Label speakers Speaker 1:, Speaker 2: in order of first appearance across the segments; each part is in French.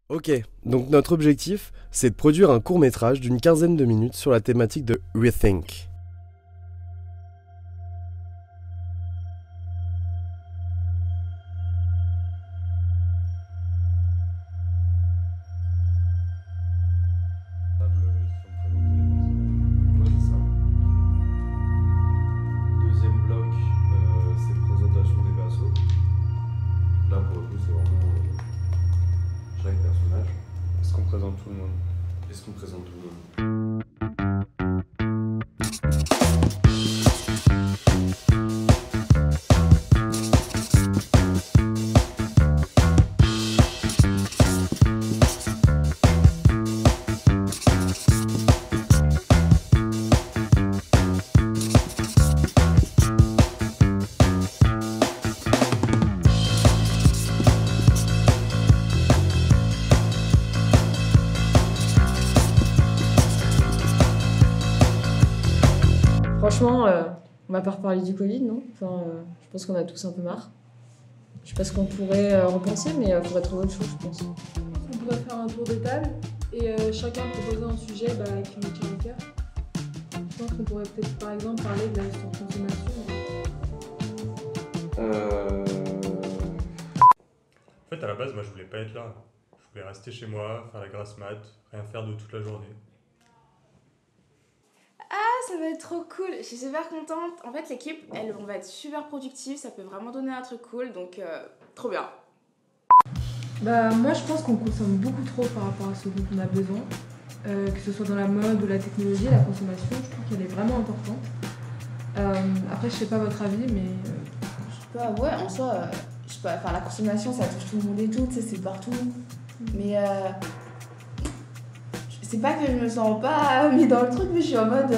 Speaker 1: Ok, donc notre objectif, c'est de produire un court-métrage d'une quinzaine de minutes sur la thématique de Rethink. Deuxième bloc, c'est présentation des persos. Là, pour le coup, c'est vraiment chaque personnage.
Speaker 2: Est-ce qu'on présente tout le monde?
Speaker 1: Est-ce qu'on présente tout le monde?
Speaker 3: Franchement, on va pas reparler du Covid, non? Enfin, je pense qu'on a tous un peu marre. Je sais pas ce qu'on pourrait repenser, mais il faudrait trouver autre chose, je pense.
Speaker 4: On pourrait faire un tour de table et chacun proposer un sujet qui nous tient à cœur. Je pense qu'on pourrait peut-être par exemple parler de la surconsommation.
Speaker 2: En fait, à la base, moi, je voulais pas être là. Je voulais rester chez moi, faire la grasse mat, rien faire de toute la journée.
Speaker 5: Ça va être trop cool, je suis super contente. En fait, l'équipe, on va être super productive, ça peut vraiment donner un truc cool, donc trop bien.
Speaker 4: Bah moi je pense qu'on consomme beaucoup trop par rapport à ce dont on a besoin. Que ce soit dans la mode ou la technologie, la consommation, je trouve qu'elle est vraiment importante. Après je sais pas votre avis mais...
Speaker 5: Je sais pas, ouais, en soi, je sais pas, enfin la consommation ça touche tout le monde et tout, tu sais, c'est partout. Mais c'est pas que je me sens pas mis dans le truc, mais je suis en mode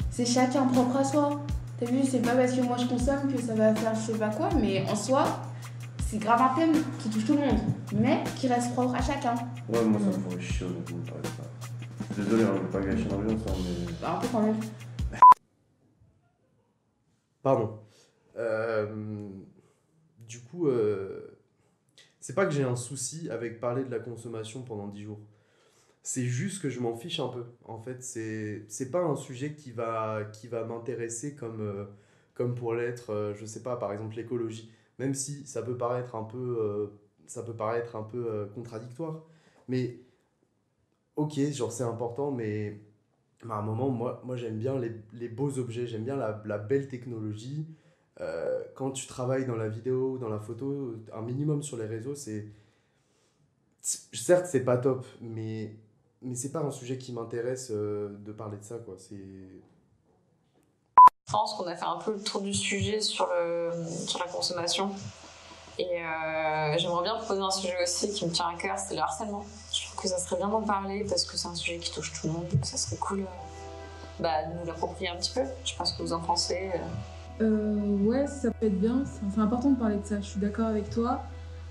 Speaker 5: c'est chacun propre à soi. T'as vu, c'est pas parce que moi je consomme que ça va faire je sais pas quoi, mais en soi, c'est grave un thème qui touche tout le monde, mais qui reste propre à chacun.
Speaker 6: Ouais, moi ça me ferait chier honnêtement de parler de ça. Je suis désolé, hein, je veux pas gâcher l'ambiance, hein, mais.
Speaker 5: Bah, un peu quand même.
Speaker 1: Pardon. Du coup, c'est pas que j'ai un souci avec parler de la consommation pendant 10 jours. C'est juste que je m'en fiche un peu. En fait, c'est pas un sujet qui va m'intéresser comme pour l'être, je sais pas, par exemple l'écologie. Même si ça peut paraître un peu contradictoire. Mais ok, genre c'est important, mais à un moment, moi j'aime bien les beaux objets, j'aime bien la belle technologie. Quand tu travailles dans la vidéo, dans la photo, un minimum sur les réseaux, certes, c'est pas top, mais c'est pas un sujet qui m'intéresse de parler de ça, quoi.
Speaker 7: Je pense qu'on a fait un peu le tour du sujet sur la consommation. Et j'aimerais bien proposer un sujet aussi qui me tient à cœur, c'est le harcèlement. Je trouve que ça serait bien d'en parler parce que c'est un sujet qui touche tout le monde. Donc ça serait cool de nous l'approprier un petit peu. Je sais pas ce que vous en pensez.
Speaker 4: Ouais, ça peut être bien, c'est important de parler de ça, je suis d'accord avec toi.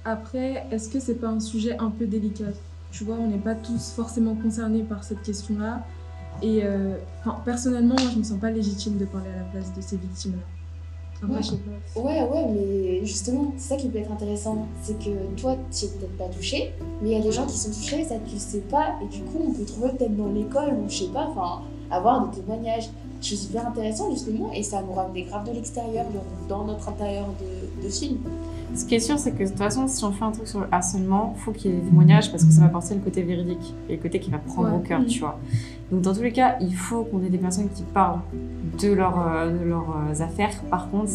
Speaker 4: Après, est-ce que c'est pas un sujet un peu délicat? Tu vois, on n'est pas tous forcément concernés par cette question-là. Et personnellement, moi je me sens pas légitime de parler à la place de ces victimes-là. Après,
Speaker 5: Ouais.
Speaker 4: je sais pas.
Speaker 5: Ouais, mais justement, c'est ça qui peut être intéressant. C'est que toi, tu es peut-être pas touché, mais il y a des gens qui sont touchés, ça tu le sais pas, et du coup, on peut trouver peut-être dans l'école, ou je sais pas, enfin, avoir des témoignages. C'est super intéressant, justement, et ça nous ramener grave de l'extérieur, dans notre intérieur de film.
Speaker 7: Ce qui est sûr, c'est que de toute façon, si on fait un truc sur le harcèlement, faut qu'il y ait des témoignages parce que ça va apporter le côté véridique et le côté qui va prendre au cœur, tu vois. Donc dans tous les cas, il faut qu'on ait des personnes qui parlent de leurs affaires. Par contre,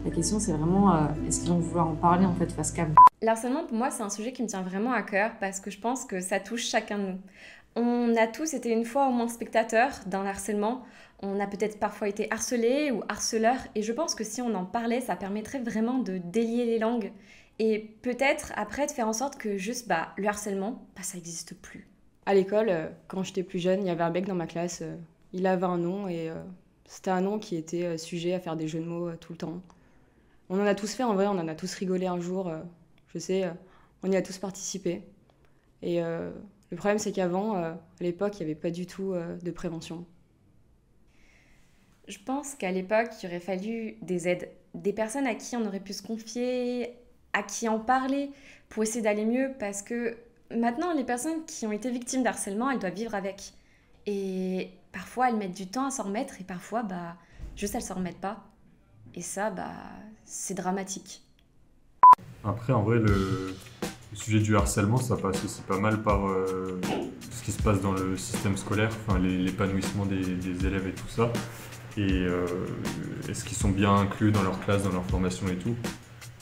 Speaker 7: la question, c'est vraiment est-ce qu'ils vont vouloir en parler en fait face cam.
Speaker 8: L'harcèlement, pour moi, c'est un sujet qui me tient vraiment à cœur parce que je pense que ça touche chacun de nous. On a tous été une fois au moins spectateurs d'un harcèlement. On a peut-être parfois été harcelés ou harceleurs. Et je pense que si on en parlait, ça permettrait vraiment de délier les langues. Et peut-être après de faire en sorte que juste le harcèlement, ça n'existe plus.
Speaker 3: À l'école, quand j'étais plus jeune, il y avait un mec dans ma classe, il avait un nom et c'était un nom qui était sujet à faire des jeux de mots tout le temps. On en a tous fait en vrai, on en a tous rigolé un jour, je sais, on y a tous participé. Et le problème c'est qu'avant, à l'époque, il n'y avait pas du tout de prévention.
Speaker 8: Je pense qu'à l'époque, il aurait fallu des aides, des personnes à qui on aurait pu se confier, à qui en parler pour essayer d'aller mieux parce que Maintenant, les personnes qui ont été victimes d'harcèlement, elles doivent vivre avec. Et parfois, elles mettent du temps à s'en remettre et parfois, juste elles s'en remettent pas. Et ça, c'est dramatique.
Speaker 2: Après, en vrai, le sujet du harcèlement, ça passe aussi pas mal par ce qui se passe dans le système scolaire, enfin, l'épanouissement des élèves et tout ça. Et est-ce qu'ils sont bien inclus dans leur classe, dans leur formation et tout.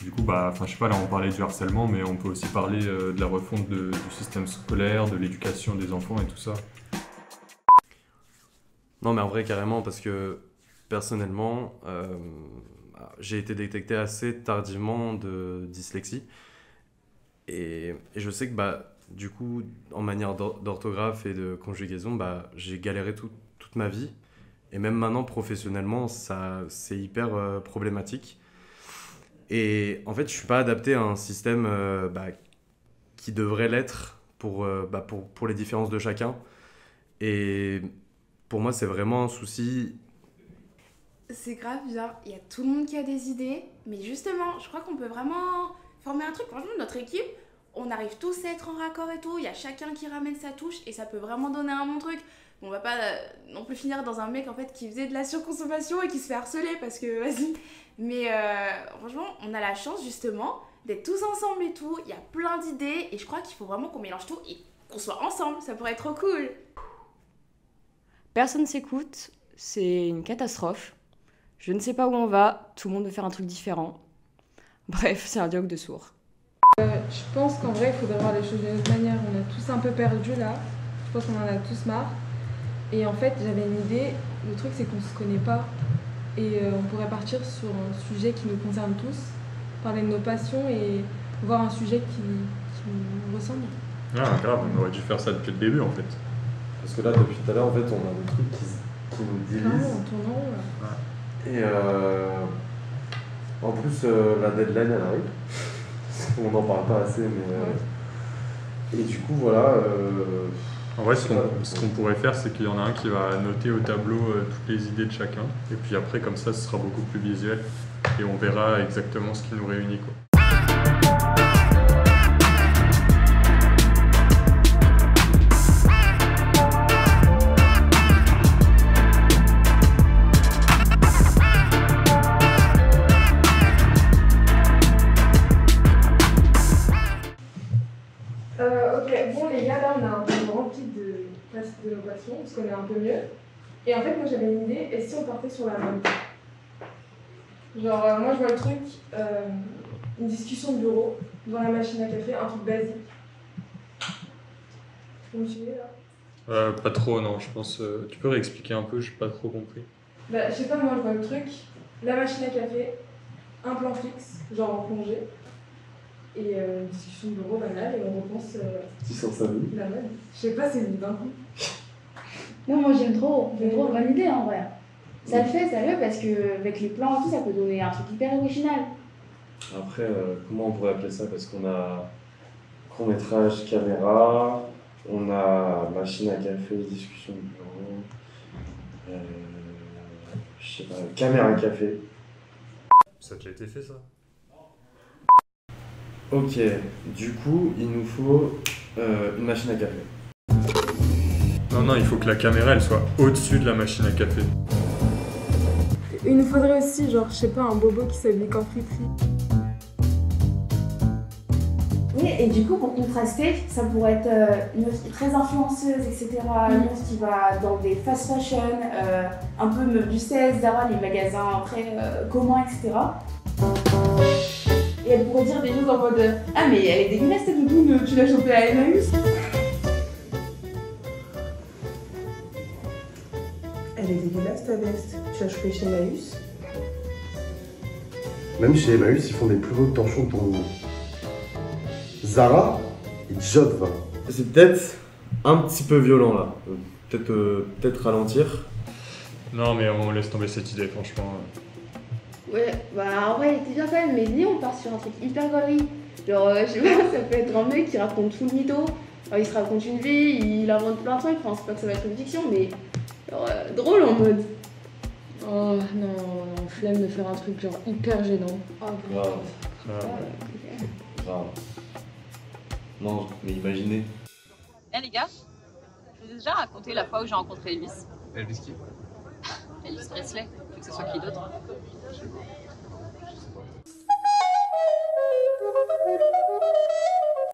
Speaker 2: Du coup, je sais pas, là on parlait du harcèlement, mais on peut aussi parler de la refonte du système scolaire, de l'éducation des enfants et tout ça.
Speaker 1: Non, mais en vrai, carrément, parce que personnellement, j'ai été détecté assez tardivement de dyslexie. Et je sais que, du coup, en manière d'orthographe et de conjugaison, j'ai galéré toute ma vie. Et même maintenant, professionnellement, c'est hyper problématique. Et en fait, je suis pas adapté à un système qui devrait l'être pour les différences de chacun. Et pour moi, c'est vraiment un souci.
Speaker 9: C'est grave, genre, il y a tout le monde qui a des idées, mais justement, je crois qu'on peut vraiment former un truc. Franchement, notre équipe, on arrive tous à être en raccord et tout, il y a chacun qui ramène sa touche et ça peut vraiment donner un bon truc. On va pas non plus finir dans un mec en fait qui faisait de la surconsommation et qui se fait harceler parce que vas-y. Mais franchement, on a la chance justement d'être tous ensemble et tout. Il y a plein d'idées et je crois qu'il faut vraiment qu'on mélange tout et qu'on soit ensemble. Ça pourrait être trop cool.
Speaker 3: Personne s'écoute, c'est une catastrophe. Je ne sais pas où on va, tout le monde veut faire un truc différent. Bref, c'est un dialogue de sourds.
Speaker 4: Je pense qu'en vrai, il faudrait voir les choses d'une autre manière. On a tous un peu perdu là. Je pense qu'on en a tous marre. Et en fait, j'avais une idée. Le truc, c'est qu'on se connaît pas. Et on pourrait partir sur un sujet qui nous concerne tous, parler de nos passions et voir un sujet qui nous ressemble.
Speaker 2: Ah, grave, on aurait dû faire ça depuis le début en fait.
Speaker 1: Parce que là, depuis tout à l'heure, en fait, on a des trucs qui nous divisent.
Speaker 4: En tournant.
Speaker 1: Et en plus, la deadline, elle arrive. On n'en parle pas assez, mais. Et du coup, voilà.
Speaker 2: En vrai, ce qu'on pourrait faire, c'est qu'il y en a un qui va noter au tableau toutes les idées de chacun. Et puis après, comme ça, ce sera beaucoup plus visuel. Et on verra exactement ce qui nous réunit, quoi.
Speaker 4: De nos passions, on se connaît un peu mieux. Et en fait, moi j'avais une idée, et si on partait sur la mode? Genre, moi je vois le truc, une discussion de bureau, devant la machine à café, un truc basique. Vous me suivez là?
Speaker 2: Pas trop, non, je pense. Tu peux réexpliquer un peu, j'ai pas trop compris.
Speaker 4: Je sais pas, moi je vois le truc, la machine à café, un plan fixe, genre en plongée, et une discussion de bureau banale, et on repense
Speaker 1: sur sa vie.
Speaker 4: La mode. Je sais pas, c'est une d'un coup.
Speaker 5: Non, moi j'aime trop, bonne idée en vrai. Ça le fait parce que avec les plans et tout, ça peut donner un truc hyper original.
Speaker 6: Après, comment on pourrait appeler ça? Parce qu'on a court-métrage, caméra, on a machine à café, discussion de bureau, je sais pas, caméra à café.
Speaker 2: Ça a déjà été fait, ça?
Speaker 1: Ok, du coup, il nous faut une machine à café.
Speaker 2: Non, il faut que la caméra, elle soit au-dessus de la machine à café.
Speaker 4: Il nous faudrait aussi, genre, je sais pas, un bobo qui s'habille qu'en friterie.
Speaker 5: Oui, et du coup, pour contraster, ça pourrait être une meuf qui est très influenceuse, etc. Une meuf qui va dans des fast fashion, un peu meuf du 16, Zara, les magasins très communs, etc. Et elle pourrait dire des choses en mode ah, mais elle est dégueulasse cette doudoune, tu l'as chopée à Emmaüs.
Speaker 10: Elle est dégueulasse ta veste, tu l'as chopée chez Emmaüs.
Speaker 6: Même chez Emmaüs, ils font des plus beaux torchons pour nous. Zara et Jove.
Speaker 1: C'est peut-être un petit peu violent là. Peut-être ralentir.
Speaker 2: Non, mais on laisse tomber cette idée, franchement.
Speaker 5: Ouais, en vrai, elle était bien quand même, mais lui, on part sur un truc hyper gaulerie. Genre, je sais pas, ça peut être un mec qui raconte tout le mytho. Alors, il se raconte une vie, il invente plein de trucs, enfin, c'est pas que ça va être une fiction, mais genre, drôle en mode.
Speaker 3: Oh non, flemme de faire un truc genre hyper gênant.
Speaker 5: Oh,
Speaker 6: Grave.
Speaker 5: okay.
Speaker 6: Grave. Non, mais imaginez.
Speaker 11: Eh les gars, je vous ai déjà raconté la fois où j'ai rencontré Elvis.
Speaker 12: Elvis qui?
Speaker 11: Elvis Presley, que ce soit qui d'autre.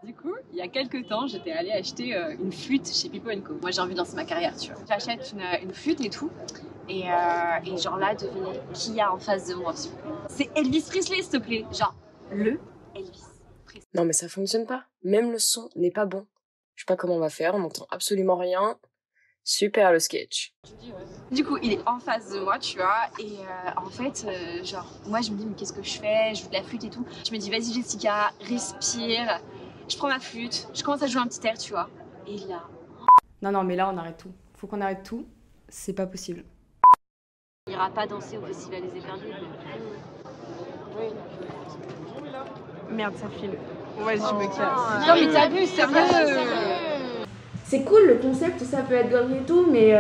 Speaker 11: Du coup, il y a quelques temps, j'étais allée acheter une flûte chez Pipo & Co. Moi j'ai envie de lancer ma carrière, tu vois. J'achète une flûte et tout. Et genre là, devinez qui y a en face de moi, s'il vous plaît. C'est Elvis Presley, s'il te plaît. Genre, le Elvis Presley.
Speaker 13: Non mais ça fonctionne pas. Même le son n'est pas bon. Je sais pas comment on va faire, on n'entend absolument rien. Super le sketch.
Speaker 11: Du coup, il est en face de moi, tu vois, et en fait, genre, moi je me dis, mais qu'est-ce que je fais? Je joue de la flûte et tout. Je me dis, vas-y Jessica, respire. Je prends ma flûte, je commence à jouer un petit air, tu vois. Et là...
Speaker 3: Non, mais là, on arrête tout. Faut qu'on arrête tout. C'est pas possible.
Speaker 11: On ira pas danser au festival des Éperdus.
Speaker 7: Merde, ça file. Vas-y, je me casse.
Speaker 11: Non, mais t'abuses, sérieux.
Speaker 9: C'est cool le concept, ça peut être gagné et tout, mais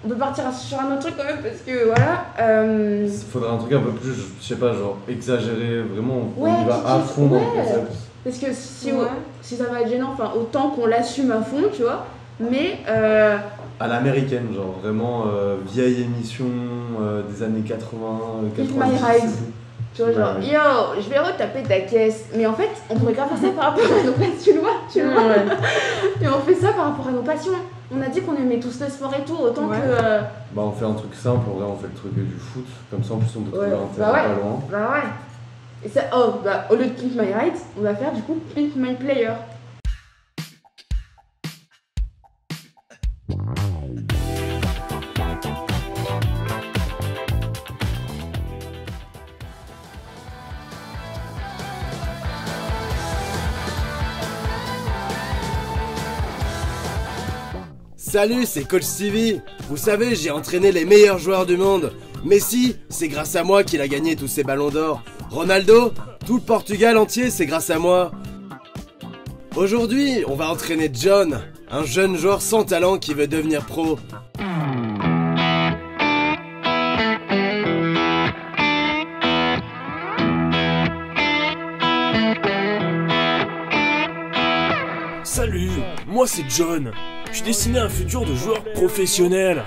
Speaker 9: on peut partir sur un autre truc quand même parce que voilà.
Speaker 6: Il faudrait un truc un peu plus, je sais pas, genre exagéré, vraiment.
Speaker 9: Ouais,
Speaker 6: on y va à fond dans le concept.
Speaker 9: Parce que si ça va être gênant, enfin autant qu'on l'assume à fond, tu vois, mais.
Speaker 6: À l'américaine, genre vraiment vieille émission des années 80, 90.
Speaker 9: My Ride. Tu vois, genre, yo, je vais retaper ta caisse. Mais en fait, on pourrait grave faire ça par rapport à nos passions, tu vois. Et on fait ça par rapport à nos passions. On a dit qu'on aimait tous le sport et tout, autant que...
Speaker 6: Bah on fait un truc simple, en vrai on fait le truc du foot. Comme ça en plus on peut trouver un terrain pas loin.
Speaker 9: Bah ouais. Et ça, au lieu de Pimp My Ride, on va faire du coup Pimp My Player.
Speaker 14: Salut, c'est Coach Stevie. Vous savez, j'ai entraîné les meilleurs joueurs du monde. Messi, c'est grâce à moi qu'il a gagné tous ces ballons d'or. Ronaldo, tout le Portugal entier, c'est grâce à moi. Aujourd'hui, on va entraîner John, un jeune joueur sans talent qui veut devenir pro.
Speaker 15: Salut, moi c'est John. Je suis destiné à un futur de joueur professionnel.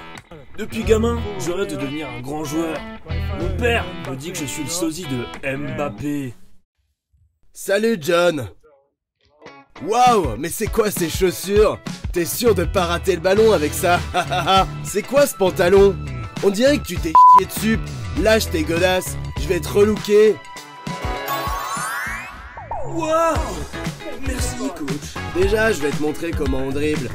Speaker 15: Depuis gamin, je rêve de devenir un grand joueur. Mon père me dit que je suis le sosie de Mbappé.
Speaker 14: Salut John. Waouh, mais c'est quoi ces chaussures? T'es sûr de pas rater le ballon avec ça? C'est quoi ce pantalon? On dirait que tu t'es chié dessus. Lâche tes godasses, je vais te relooker.
Speaker 15: Waouh! Merci coach.
Speaker 14: Déjà, je vais te montrer comment on dribble.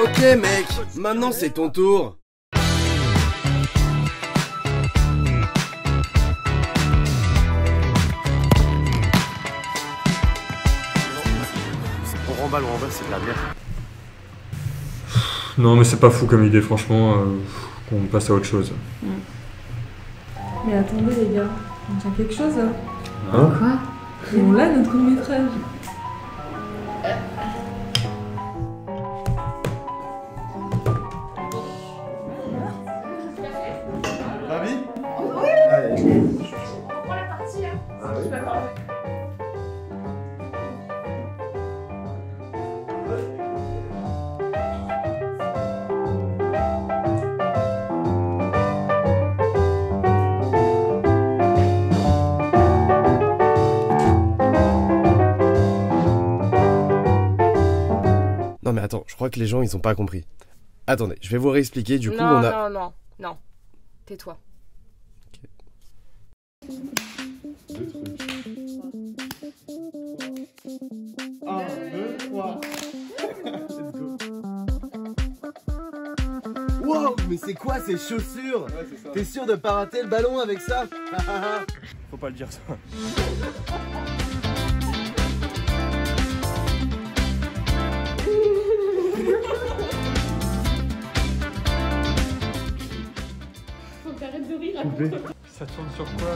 Speaker 14: Ok mec, maintenant c'est ton tour.
Speaker 1: On remballe, c'est de la bière.
Speaker 2: Non mais c'est pas fou comme idée, franchement, qu'on passe à autre chose.
Speaker 4: Mais attendez les gars, on tient quelque chose là.
Speaker 2: Hein?
Speaker 4: Quoi? Et on l'a notre court-métrage.
Speaker 1: Ravi?
Speaker 9: Oui.
Speaker 1: Allez.
Speaker 9: On prend la partie, hein.
Speaker 1: Ah oui.
Speaker 14: Non mais attends, je crois que les gens ils ont pas compris. Attendez, je vais vous réexpliquer, du coup
Speaker 13: non,
Speaker 14: on a...
Speaker 13: Non. Tais-toi.
Speaker 1: Un, deux, trois.
Speaker 14: Wow, mais c'est quoi ces chaussures? T'es sûr de pas rater le ballon avec ça?
Speaker 15: Faut pas le dire ça.
Speaker 9: Faut que t'arrêtes de rire.
Speaker 2: Ça tourne sur quoi?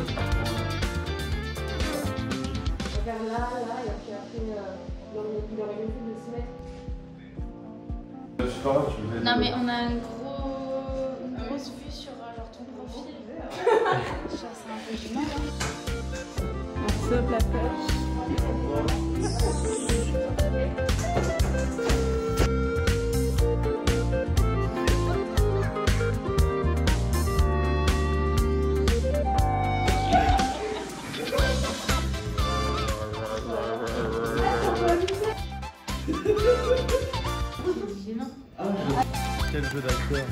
Speaker 3: Regarde là, et puis après, il aurait mieux fait de se mettre.
Speaker 6: Je sais pas, tu veux.
Speaker 9: Non, mais on a une grosse vue sur genre ton profil. Genre, c'est un peu gênant, hein. Merci, hop, la peur.
Speaker 1: Quel jeu d'acteur.